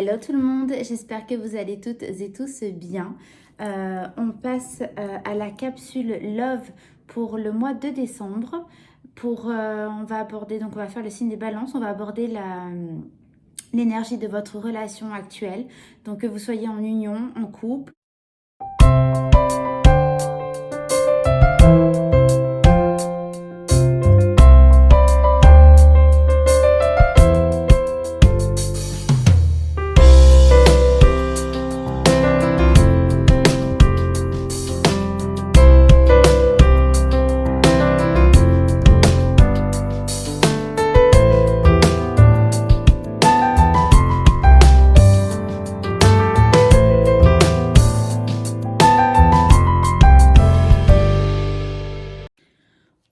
Hello tout le monde, j'espère que vous allez toutes et tous bien. On passe à la capsule Love pour le mois de décembre. On va aborder, donc on va faire le signe des balances, on va aborder l'énergie de votre relation actuelle. Donc que vous soyez en union, en couple.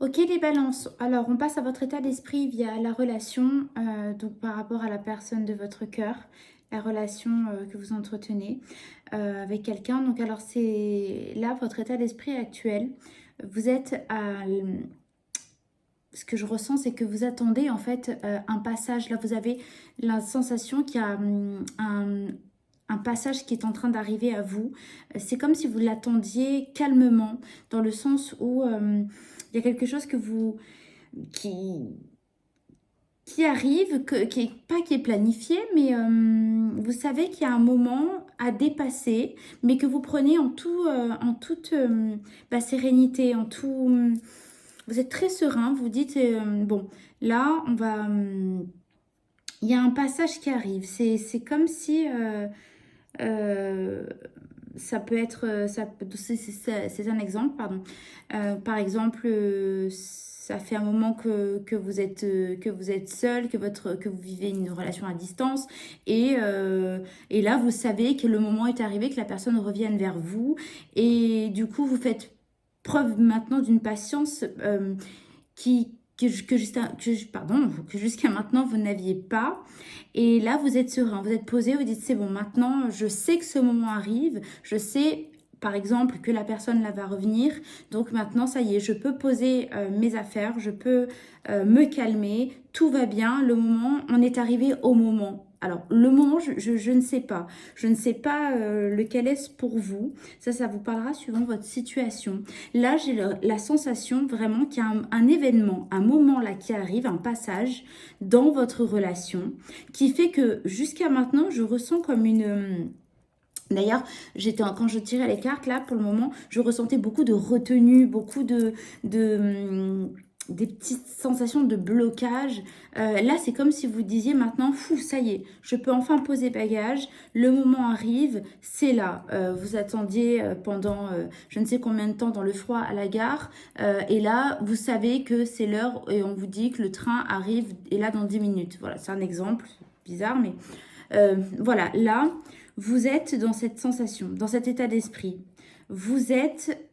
Ok les balances, alors on passe à votre état d'esprit via la relation, donc par rapport à la personne de votre cœur, la relation que vous entretenez avec quelqu'un. Donc alors c'est là votre état d'esprit actuel. Vous êtes à... Ce que je ressens, c'est que vous attendez en fait un passage. Là vous avez la sensation qu'il y a un passage qui est en train d'arriver à vous. C'est comme si vous l'attendiez calmement, dans le sens où il y a quelque chose que qui arrive, qui est planifié, mais vous savez qu'il y a un moment à dépasser, mais que vous prenez en toute sérénité, en tout. Vous êtes très serein, vous dites bon, là on va. Il y a un passage qui arrive. C'est comme si ça peut être, c'est un exemple, pardon. Par exemple, ça fait un moment que vous êtes seul, que vous vivez une relation à distance, et là vous savez que le moment est arrivé, que la personne revienne vers vous, et du coup vous faites preuve maintenant d'une patience que jusqu'à maintenant vous n'aviez pas. Et là, vous êtes serein, vous êtes posé, vous dites c'est bon, maintenant je sais que ce moment arrive, je sais par exemple que la personne là va revenir, donc maintenant ça y est, je peux poser mes affaires, je peux me calmer, tout va bien, le moment, on est arrivé au moment. Alors, le moment, je ne sais pas. Je ne sais pas lequel est pour vous. Ça vous parlera suivant votre situation. Là, j'ai la sensation vraiment qu'il y a un événement, un moment là qui arrive, un passage dans votre relation qui fait que jusqu'à maintenant, je ressens comme une... D'ailleurs, quand je tirais les cartes, là, pour le moment, je ressentais beaucoup de retenue, beaucoup des petites sensations de blocage. Là, c'est comme si vous disiez maintenant, fou, ça y est, je peux enfin poser bagage, le moment arrive, c'est là. Vous attendiez pendant je ne sais combien de temps dans le froid à la gare, et là, vous savez que c'est l'heure et on vous dit que le train arrive, et là, dans 10 minutes. Voilà, c'est un exemple, bizarre, mais voilà, là... Vous êtes dans cette sensation, dans cet état d'esprit. Vous êtes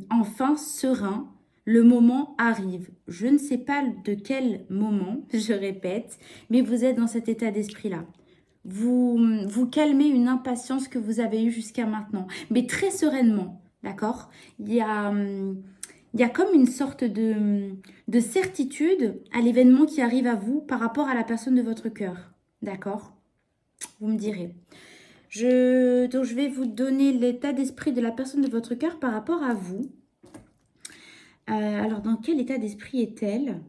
enfin serein. Le moment arrive. Je ne sais pas de quel moment, je répète, mais vous êtes dans cet état d'esprit-là. Vous calmez une impatience que vous avez eue jusqu'à maintenant, mais très sereinement, d'accord ? Il y a comme une sorte de certitude à l'événement qui arrive à vous par rapport à la personne de votre cœur, d'accord ? Vous me direz. Donc, je vais vous donner l'état d'esprit de la personne de votre cœur par rapport à vous. Alors, dans quel état d'esprit est-elle ?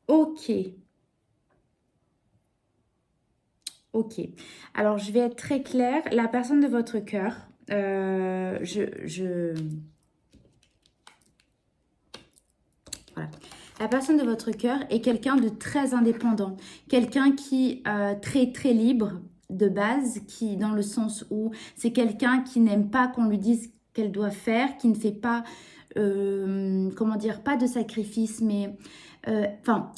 Ok. Ok. Alors, je vais être très claire. La personne de votre cœur, voilà. La personne de votre cœur est quelqu'un de très indépendant, quelqu'un qui est très très libre de base, qui dans le sens où c'est quelqu'un qui n'aime pas qu'on lui dise qu'elle doit faire, qui ne fait pas, comment dire, pas de sacrifice, mais pas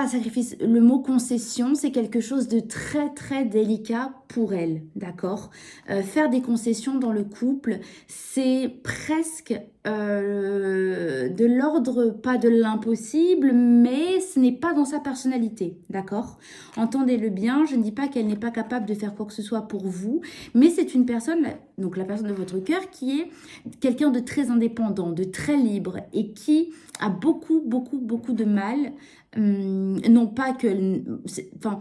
sacrifice, le mot concession, c'est quelque chose de très très délicat pour elle, d'accord ? Faire des concessions dans le couple, c'est presque de l'ordre, pas de l'impossible, mais ce n'est pas dans sa personnalité, d'accord? Entendez-le bien, je ne dis pas qu'elle n'est pas capable de faire quoi que ce soit pour vous, mais c'est une personne, donc la personne de votre cœur, qui est quelqu'un de très indépendant, de très libre, et qui a beaucoup, beaucoup, beaucoup de mal, non pas que... Enfin,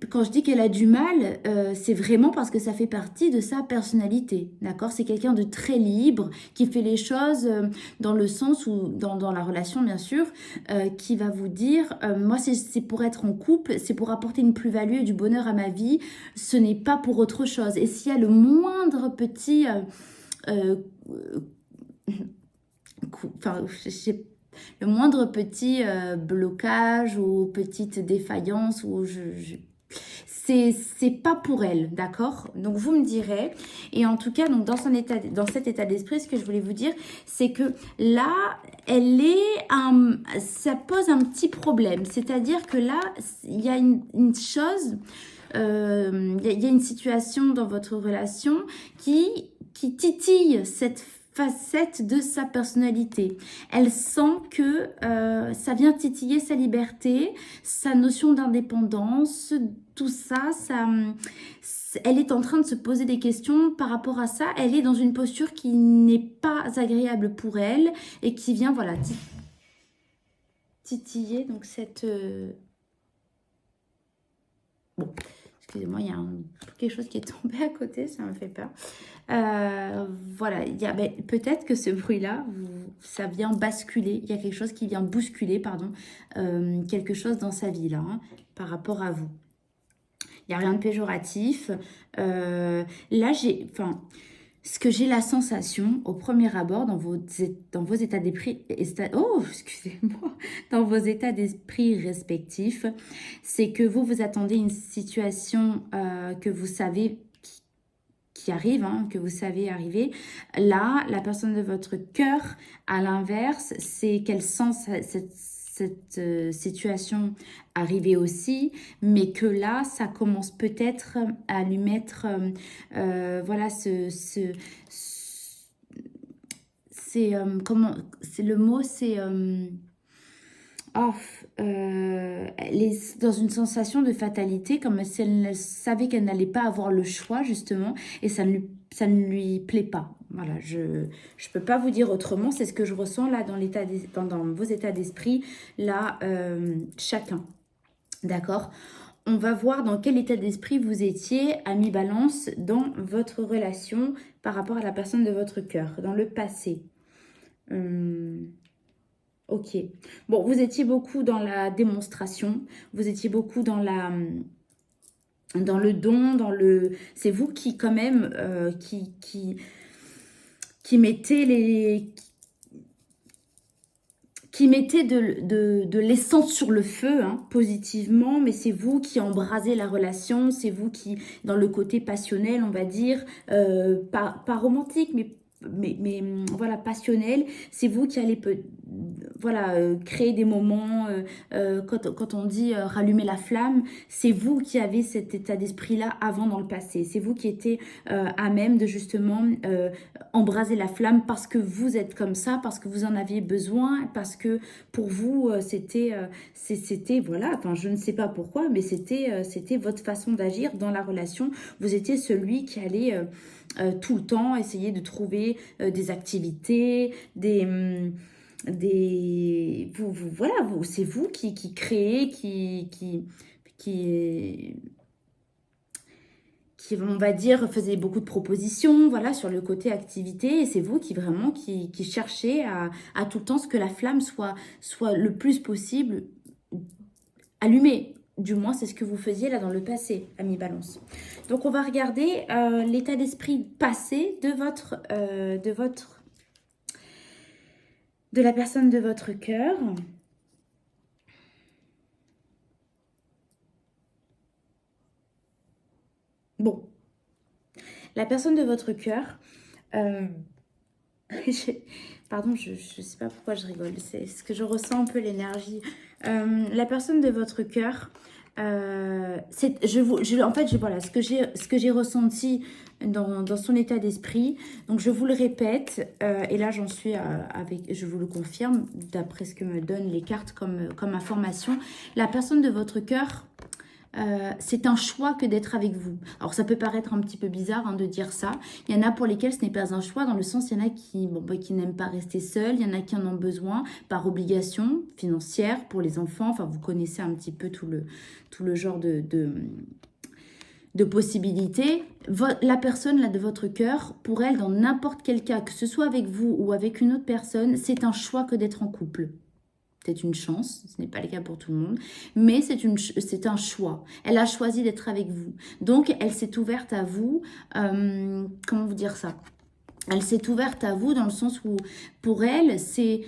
quand je dis qu'elle a du mal, c'est vraiment parce que ça fait partie de sa personnalité, d'accord? C'est quelqu'un de très libre, qui fait les choses dans le sens où, dans la relation bien sûr, qui va vous dire, moi c'est pour être en couple, c'est pour apporter une plus-value et du bonheur à ma vie, ce n'est pas pour autre chose. Et s'il y a le moindre petit... euh, enfin, je sais le moindre petit blocage ou petite défaillance ou c'est pas pour elle, d'accord? Donc vous me direz. Et en tout cas, donc dans cet état d'esprit, ce que je voulais vous dire, c'est que là, ça pose un petit problème. C'est-à-dire que là, il y a une chose, il y a une situation dans votre relation qui titille cette facette de sa personnalité. Elle sent que ça vient titiller sa liberté, sa notion d'indépendance, tout ça, elle est en train de se poser des questions par rapport à ça. Elle est dans une posture qui n'est pas agréable pour elle et qui vient, voilà, titiller donc cette... Bon, excusez-moi, il y a quelque chose qui est tombé à côté, ça me fait peur. Voilà, peut-être que ce bruit-là, ça vient basculer, il y a quelque chose qui vient bousculer, pardon, quelque chose dans sa vie, là, hein, par rapport à vous. Il n'y a rien de péjoratif. Là, ce que j'ai la sensation, au premier abord, dans vos états d'esprit, excusez-moi, dans vos états d'esprit respectifs, c'est que vous attendez une situation que vous savez qui arrive, hein, que vous savez arriver. Là, la personne de votre cœur, à l'inverse, c'est qu'elle sent cette situation arriver aussi, mais que là, ça commence peut-être à lui mettre, voilà, comment, c'est le mot, c'est... elle est dans une sensation de fatalité, comme si elle savait qu'elle n'allait pas avoir le choix, justement, et ça ne lui plaît pas. Voilà, je ne peux pas vous dire autrement, c'est ce que je ressens là dans vos états d'esprit, là, chacun. D'accord? On va voir dans quel état d'esprit vous étiez à mi-balance dans votre relation par rapport à la personne de votre cœur, dans le passé. Ok. Bon, vous étiez beaucoup dans la démonstration, vous étiez beaucoup dans le don, c'est vous qui quand même qui mettez de l'essence sur le feu, hein, positivement, mais c'est vous qui embrasez la relation, c'est vous qui, dans le côté passionnel, on va dire, pas romantique, mais voilà, passionnel, c'est vous qui allez voilà, créer des moments, quand on dit rallumer la flamme, c'est vous qui avez cet état d'esprit-là avant dans le passé. C'est vous qui étiez à même de justement embraser la flamme parce que vous êtes comme ça, parce que vous en aviez besoin, parce que pour vous, c'était, voilà, enfin, je ne sais pas pourquoi, mais c'était votre façon d'agir dans la relation. Vous étiez celui qui allait tout le temps essayer de trouver des activités, voilà, c'est vous qui créez, qui, on va dire, faisait beaucoup de propositions, voilà, sur le côté activité, et c'est vous qui vraiment qui cherchez à tout le temps ce que la flamme soit le plus possible allumée. Du moins, c'est ce que vous faisiez là dans le passé, ami Balance. Donc, on va regarder l'état d'esprit passé de la personne de votre cœur. Bon, la personne de votre cœur, pardon, je ne sais pas pourquoi je rigole, c'est ce que je ressens un peu l'énergie. La personne de votre cœur En fait, voilà, ce que j'ai ressenti dans son état d'esprit. Donc, je vous le répète, et là, j'en suis je vous le confirme, d'après ce que me donnent les cartes comme information. La personne de votre cœur, c'est un choix que d'être avec vous. Alors, ça peut paraître un petit peu bizarre de dire ça. Il y en a pour lesquels ce n'est pas un choix, dans le sens, il y en a qui n'aiment pas rester seuls, il y en a qui en ont besoin par obligation financière pour les enfants. Enfin, vous connaissez un petit peu tout le genre de possibilités. La personne là de votre cœur, pour elle, dans n'importe quel cas, que ce soit avec vous ou avec une autre personne, c'est un choix que d'être en couple. C'est une chance, ce n'est pas le cas pour tout le monde, mais c'est un choix. Elle a choisi d'être avec vous. Donc, elle s'est ouverte à vous. Comment vous dire ça? Elle s'est ouverte à vous dans le sens où, pour elle, c'est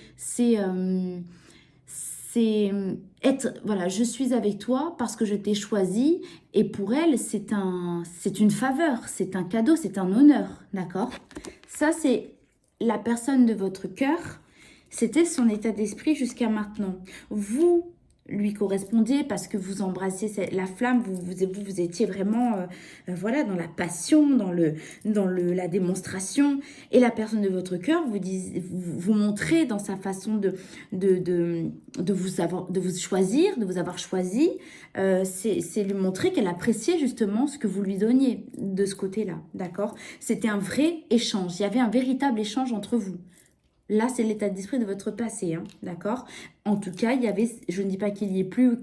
être, voilà, je suis avec toi parce que je t'ai choisi. Et pour elle, c'est une faveur, c'est un cadeau, c'est un honneur, d'accord? Ça, c'est la personne de votre cœur. C'était son état d'esprit jusqu'à maintenant. Vous lui correspondiez parce que vous embrassiez la flamme, vous étiez vraiment voilà, dans la passion, dans la démonstration. Et la personne de votre cœur vous montrez dans sa façon de vous choisir, de vous avoir choisi. C'est lui montrer qu'elle appréciait justement ce que vous lui donniez de ce côté-là, d'accord? C'était un vrai échange, il y avait un véritable échange entre vous. Là, c'est l'état d'esprit de votre passé, d'accord? En tout cas, je ne dis pas qu'il y ait plus ou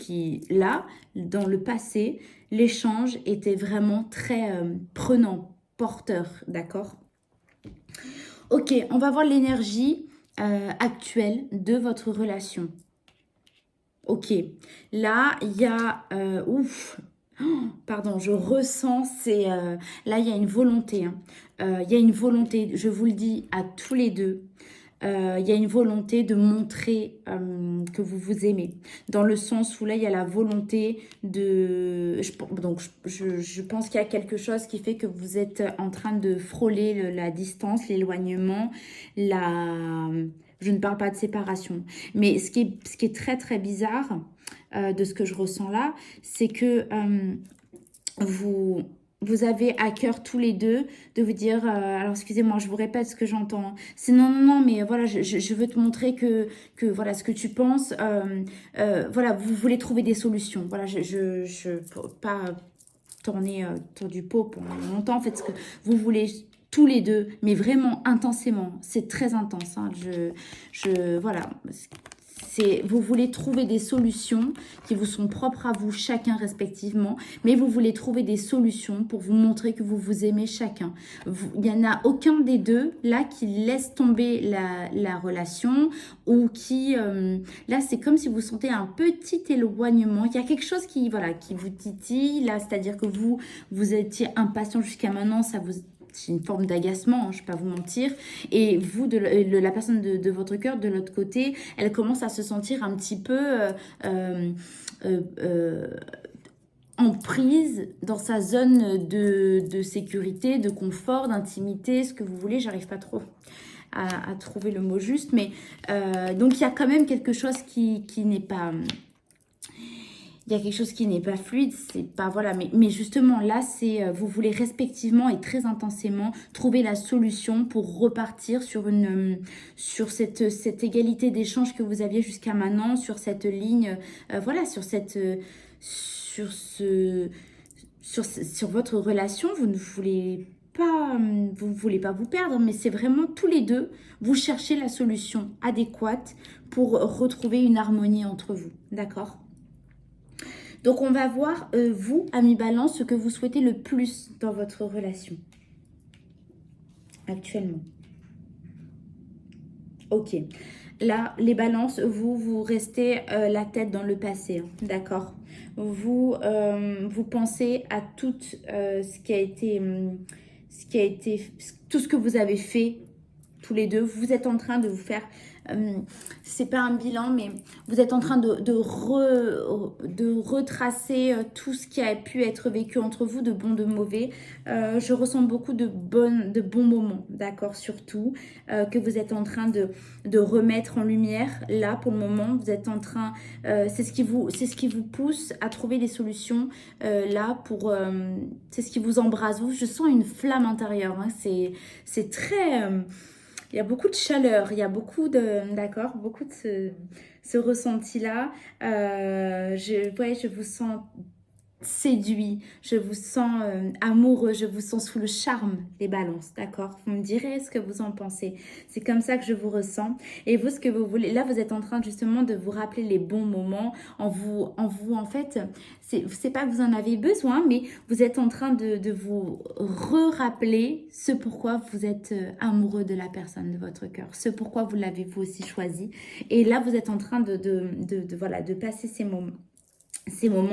là, dans le passé, l'échange était vraiment très prenant, porteur, d'accord? Ok, on va voir l'énergie actuelle de votre relation. Ok, là, il y a... pardon, je ressens, là, il y a une volonté. Il y a une volonté, je vous le dis à tous les deux. Il y a une volonté de montrer que vous vous aimez. Dans le sens où là, il y a la volonté donc, je pense qu'il y a quelque chose qui fait que vous êtes en train de frôler la distance, l'éloignement, je ne parle pas de séparation. Mais ce qui est très, très bizarre de ce que je ressens là, c'est que vous avez à cœur tous les deux de vous dire, alors excusez-moi, je vous répète ce que j'entends. C'est non, non, non, mais voilà, je veux te montrer que voilà, ce que tu penses, voilà, vous voulez trouver des solutions. Voilà, pour pas tourner autour du pot pour longtemps, en fait, ce que vous voulez tous les deux, mais vraiment intensément. C'est très intense, voilà. Vous voulez trouver des solutions qui vous sont propres à vous chacun respectivement, mais vous voulez trouver des solutions pour vous montrer que vous vous aimez chacun. Il n'y en a aucun des deux là qui laisse tomber la relation ou qui... là, c'est comme si vous sentez un petit éloignement. Il y a quelque chose qui vous titille là, c'est-à-dire que vous étiez impatient jusqu'à maintenant, c'est une forme d'agacement, je ne vais pas vous mentir. Et vous, la personne de votre cœur, de l'autre côté, elle commence à se sentir un petit peu en prise dans sa zone de sécurité, de confort, d'intimité, ce que vous voulez. J'arrive pas trop à trouver le mot juste. Mais donc, il y a quand même quelque chose qui n'est pas... Il y a quelque chose qui n'est pas fluide, c'est pas, voilà, mais justement là, vous voulez respectivement et très intensément trouver la solution pour repartir sur cette égalité d'échange que vous aviez jusqu'à maintenant, sur cette ligne, voilà, sur votre relation. Vous ne voulez pas, vous perdre, mais c'est vraiment tous les deux, vous cherchez la solution adéquate pour retrouver une harmonie entre vous, d'accord? Donc, on va voir, vous, ami Balance, ce que vous souhaitez le plus dans votre relation actuellement. Ok. Là, les Balances, vous restez la tête dans le passé, d'accord? Vous pensez à tout ce qui a été, tout ce que vous avez fait tous les deux. Vous êtes en train de vous faire, c'est pas un bilan, mais vous êtes en train de retracer tout ce qui a pu être vécu entre vous, de bon, de mauvais. Je ressens beaucoup de bons moments, d'accord, surtout, que vous êtes en train de remettre en lumière. Là, pour le moment, vous êtes en train, c'est ce qui vous pousse à trouver des solutions, là, c'est ce qui vous embrase. Je sens une flamme intérieure, hein. C'est très... il y a beaucoup de chaleur, il y a d'accord, beaucoup de ce ressenti-là. Ouais, je vous sens séduit, je vous sens amoureux, je vous sens sous le charme des balances, d'accord? Vous me direz ce que vous en pensez. C'est comme ça que je vous ressens. Et vous, ce que vous voulez, là, vous êtes en train justement de vous rappeler les bons moments, en fait, c'est pas que vous en avez besoin, mais vous êtes en train de vous re-rappeler ce pourquoi vous êtes amoureux de la personne de votre cœur, ce pourquoi vous l'avez vous aussi choisi. Et là, vous êtes en train voilà, de passer ces moments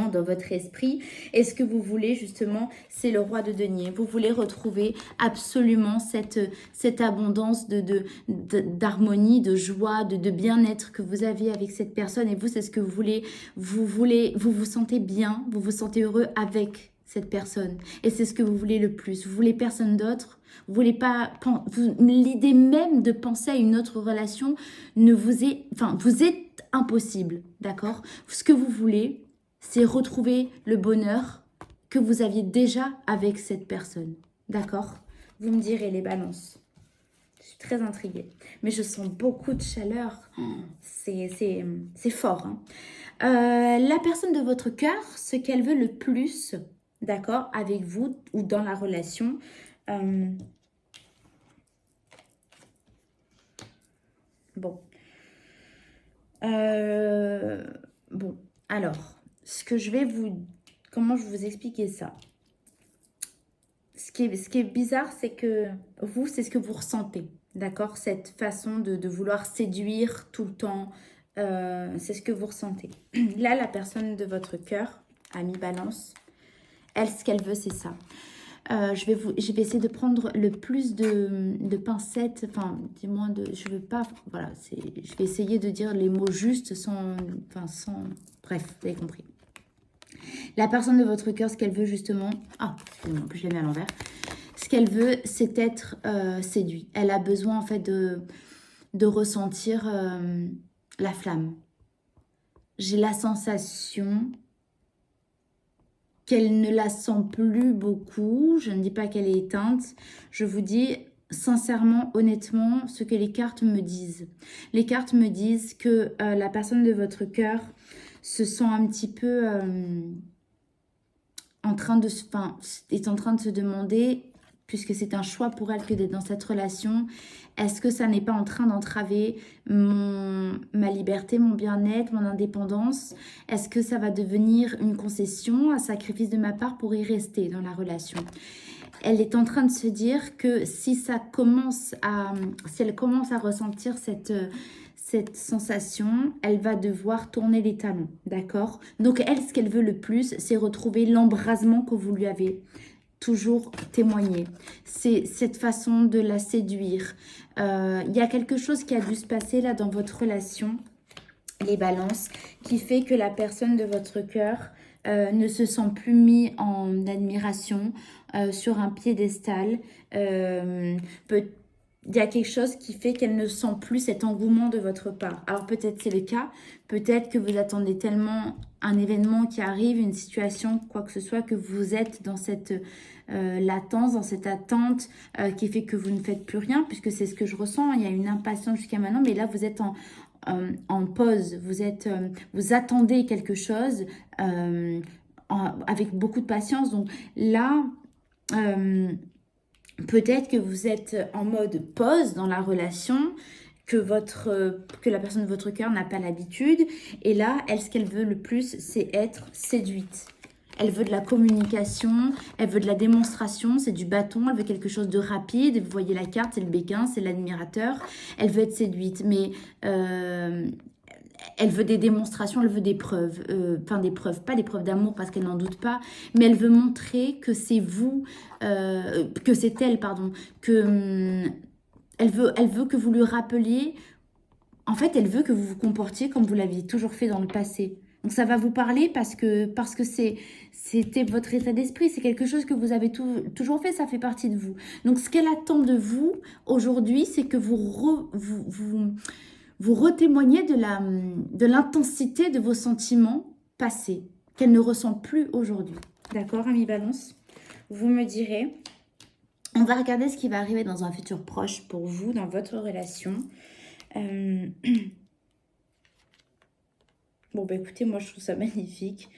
dans votre esprit. Et ce que vous voulez justement, c'est le roi de denier. Vous voulez retrouver absolument cette abondance d'harmonie, de joie, de bien-être que vous aviez avec cette personne. Et vous, c'est ce que vous voulez. Vous vous sentez bien, vous vous sentez heureux avec cette personne. Et c'est ce que vous voulez le plus. Vous voulez personne d'autre. Vous voulez pas... L'idée même de penser à une autre relation vous est impossible, d'accord? Ce que vous voulez, c'est retrouver le bonheur que vous aviez déjà avec cette personne. D'accord? Vous me direz les balances. Je suis très intriguée. Mais je sens beaucoup de chaleur. C'est fort. Hein. La personne de votre cœur, ce qu'elle veut le plus, d'accord, avec vous ou dans la relation. Bon. Bon, alors... Comment je vais vous expliquer ça? Ce qui est bizarre, c'est que vous, c'est ce que vous ressentez, d'accord? Cette façon de vouloir séduire tout le temps, c'est ce que vous ressentez. Là, la personne de votre cœur, amie Balance, elle, ce qu'elle veut, c'est ça. Je vais essayer de prendre le plus de pincettes, enfin, dis-moi, je veux pas, voilà, je vais essayer de dire les mots justes bref, vous avez compris. La personne de votre cœur, ce qu'elle veut justement... Ah, excusez-moi, je l'ai mis à l'envers. Ce qu'elle veut, c'est être séduite. Elle a besoin en fait de ressentir la flamme. J'ai la sensation qu'elle ne la sent plus beaucoup. Je ne dis pas qu'elle est éteinte. Je vous dis sincèrement, honnêtement, ce que les cartes me disent. Les cartes me disent que la personne de votre cœur se sent un petit peu... est en train de se demander, puisque c'est un choix pour elle que d'être dans cette relation, est-ce que ça n'est pas en train d'entraver ma liberté, mon bien-être, mon indépendance? Est-ce que ça va devenir une concession, un sacrifice de ma part pour y rester dans la relation? Elle est en train de se dire que si elle commence à ressentir cette sensation, elle va devoir tourner les talons, d'accord? Donc elle, ce qu'elle veut le plus, c'est retrouver l'embrasement que vous lui avez toujours témoigné. C'est cette façon de la séduire. Il y a quelque chose qui a dû se passer là dans votre relation, les balances, qui fait que la personne de votre cœur ne se sent plus mis en admiration sur un piédestal. Il y a quelque chose qui fait qu'elle ne sent plus cet engouement de votre part. Alors peut-être c'est le cas, peut-être que vous attendez tellement un événement qui arrive, une situation, quoi que ce soit, que vous êtes dans cette latence, dans cette attente qui fait que vous ne faites plus rien, puisque c'est ce que je ressens. Il y a une impatience jusqu'à maintenant, mais là vous êtes en pause, vous attendez quelque chose avec beaucoup de patience. Donc là... peut-être que vous êtes en mode pause dans la relation, que la personne de votre cœur n'a pas l'habitude. Et là, elle, ce qu'elle veut le plus, c'est être séduite. Elle veut de la communication, elle veut de la démonstration, c'est du bâton, elle veut quelque chose de rapide. Vous voyez la carte, c'est le béguin, c'est l'admirateur. Elle veut être séduite, mais... elle veut des démonstrations, elle veut des preuves. Des preuves, pas des preuves d'amour parce qu'elle n'en doute pas, mais elle veut montrer que c'est vous, que c'est elle, pardon, que elle veut que vous lui rappeliez. En fait, elle veut que vous vous comportiez comme vous l'aviez toujours fait dans le passé. Donc ça va vous parler parce que c'était votre état d'esprit, c'est quelque chose que vous avez toujours fait, ça fait partie de vous. Donc ce qu'elle attend de vous aujourd'hui, c'est que vous retémoignez de l'intensité de vos sentiments passés, qu'elle ne ressent plus aujourd'hui. D'accord, ami Balance? Vous me direz. On va regarder ce qui va arriver dans un futur proche pour vous, dans votre relation. Bon, bah écoutez, moi je trouve ça magnifique.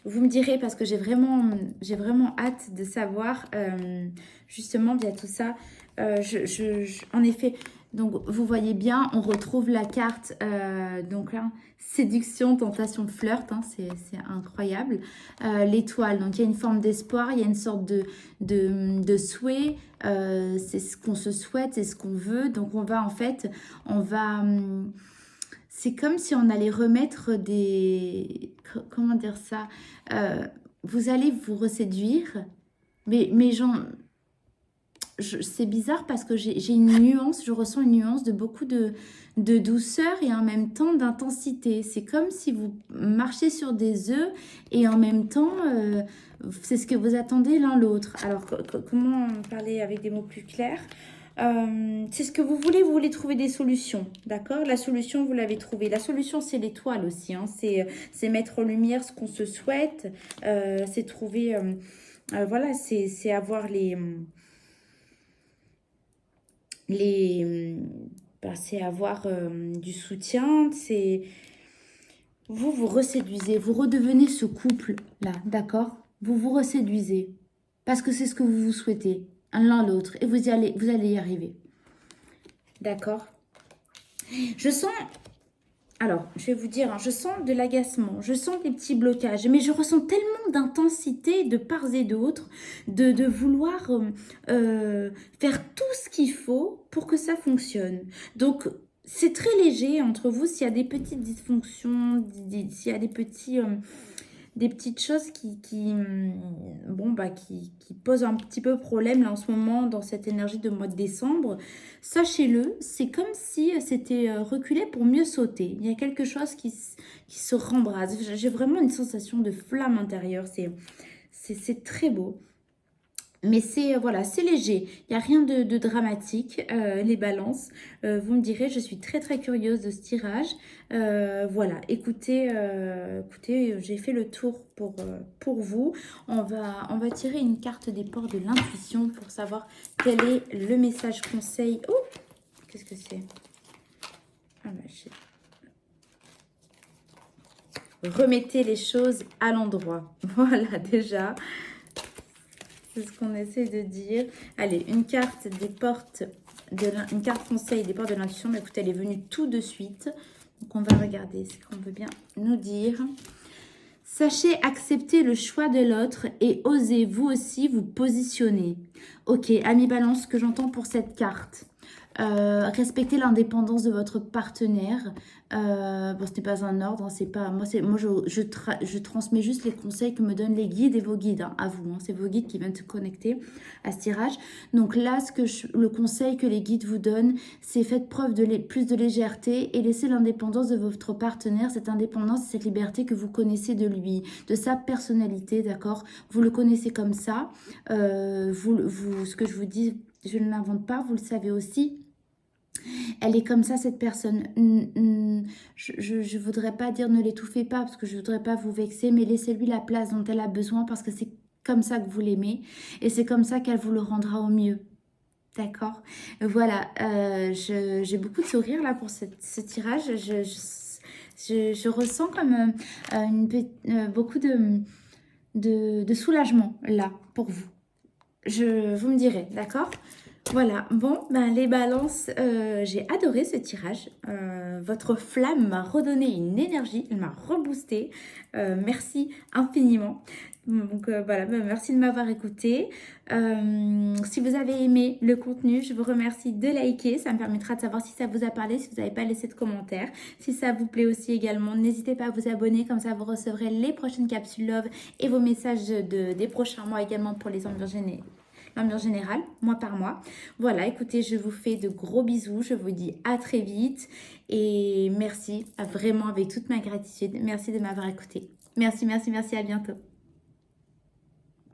Vous me direz, parce que j'ai vraiment hâte de savoir, justement, via tout ça. En effet, donc vous voyez bien, on retrouve la carte, donc là, séduction, tentation, flirt, hein, c'est incroyable. L'étoile, donc il y a une forme d'espoir, il y a une sorte de souhait, c'est ce qu'on se souhaite, c'est ce qu'on veut. Donc on va, en fait, c'est comme si on allait remettre des... Comment dire ça? Vous allez vous reséduire, mais c'est bizarre parce que j'ai une nuance, je ressens une nuance de beaucoup de douceur et en même temps d'intensité. C'est comme si vous marchiez sur des œufs et en même temps, c'est ce que vous attendez l'un l'autre. Alors, comment parler avec des mots plus clairs? C'est ce que vous voulez trouver des solutions, d'accord? La solution, vous l'avez trouvée. La solution, c'est l'étoile aussi, hein. C'est mettre en lumière ce qu'on se souhaite, c'est trouver, voilà, c'est avoir c'est avoir du soutien, c'est... Vous reséduisez, vous redevenez ce couple-là, d'accord? Vous vous reséduisez, parce que c'est ce que vous vous souhaitez, l'un l'autre, et vous allez y arriver. D'accord? Je sens... Alors, je vais vous dire, hein, je sens de l'agacement, je sens des petits blocages, mais je ressens tellement d'intensité de part et d'autre, de vouloir faire tout ce qu'il faut pour que ça fonctionne. Donc, c'est très léger entre vous s'il y a des petites dysfonctions, s'il y a des petites choses qui posent un petit peu problème là en ce moment dans cette énergie de mois de décembre. Sachez-le, c'est comme si c'était reculé pour mieux sauter. Il y a quelque chose qui se rembrase. J'ai vraiment une sensation de flamme intérieure. C'est très beau. Mais c'est voilà, c'est léger, il n'y a rien de dramatique, les balances. Vous me direz, je suis très très curieuse de ce tirage. Voilà, écoutez, j'ai fait le tour pour vous. On va tirer une carte des ports de l'intuition pour savoir quel est le message conseil. Oh, qu'est-ce que c'est? Ah bah, remettez les choses à l'endroit. Voilà, déjà. C'est ce qu'on essaie de dire. Allez, une carte des portes, une carte conseil des portes de l'intuition. Mais écoutez, elle est venue tout de suite. Donc, on va regarder ce qu'on veut bien nous dire. Sachez accepter le choix de l'autre et osez vous aussi vous positionner. Ok, ami Balance, ce que j'entends pour cette carte. Respectez l'indépendance de votre partenaire. Bon, ce n'est pas un ordre, hein, c'est pas moi. Je transmets juste les conseils que me donnent les guides et vos guides, hein, à vous. Hein, c'est vos guides qui viennent se connecter à ce tirage. Donc là, le conseil que les guides vous donnent, c'est faites preuve de plus de légèreté et laissez l'indépendance de votre partenaire. Cette indépendance, cette liberté que vous connaissez de lui, de sa personnalité, d'accord? Vous le connaissez comme ça. Ce que je vous dis, je ne l'invente pas. Vous le savez aussi. Elle est comme ça, cette personne. Je ne voudrais pas dire ne l'étouffez pas parce que je ne voudrais pas vous vexer, mais laissez-lui la place dont elle a besoin parce que c'est comme ça que vous l'aimez et c'est comme ça qu'elle vous le rendra au mieux. D'accord? Voilà, j'ai beaucoup de sourire là pour ce tirage. Je ressens comme beaucoup de soulagement là pour vous. Vous me direz, d'accord? Voilà, bon, ben, les balances, j'ai adoré ce tirage. Votre flamme m'a redonné une énergie, elle m'a reboosté. Merci infiniment. Donc voilà, bah, merci de m'avoir écouté. Si vous avez aimé le contenu, je vous remercie de liker. Ça me permettra de savoir si ça vous a parlé, si vous n'avez pas laissé de commentaires. Si ça vous plaît aussi également, n'hésitez pas à vous abonner. Comme ça, vous recevrez les prochaines capsules Love et vos messages des prochains mois également pour les l'ambiance générale, mois par mois. Voilà, écoutez, je vous fais de gros bisous. Je vous dis à très vite. Et merci, vraiment avec toute ma gratitude. Merci de m'avoir écouté. Merci, merci, merci. À bientôt.